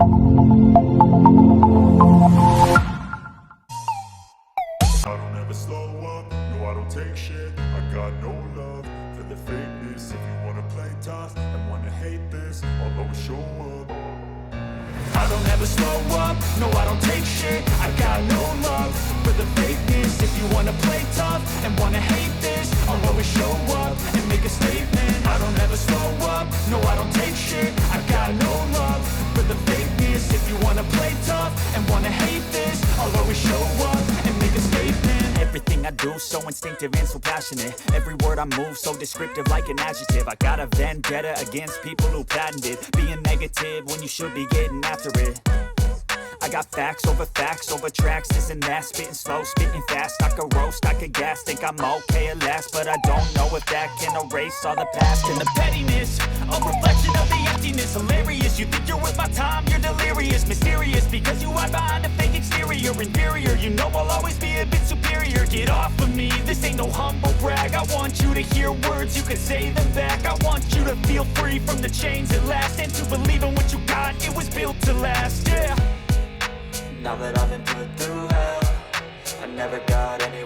I don't ever slow up, no I don't take shit. I got no love for the fakeness. If you wanna play tough and wanna hate this, I'll always show up. I don't ever slow up, no I don't take shit. I got no love for the fakeness. If you wanna play tough and wanna hate this, I'll always show up and make a statement. I don't ever slow up, no I don't take shit. I got no love for the fakeness. If you wanna play tough and wanna hate this, I'll always show up and make a statement. Everything I do so instinctive and so passionate. Every word I move so descriptive like an adjective. I got a vendetta against people who patented being negative when you should be getting after it. I got facts over tracks, this and that. Spitting slow, spitting fast. I could roast, I could gas. Think I'm okay at last, but I don't know if that can erase all the past. And the pettiness, a reflection of the emptiness. Hilarious, you think you're worth my time, you're delirious. Mysterious, because you hide behind a fake exterior. Inferior, you know I'll always be a bit superior. Get off of me, this ain't no humble brag. I want you to hear words, you can say them back. I want you to feel free from the chains at last, and to believe in what you got, it was built to last, yeah. Now that I've been put through hell, I never got any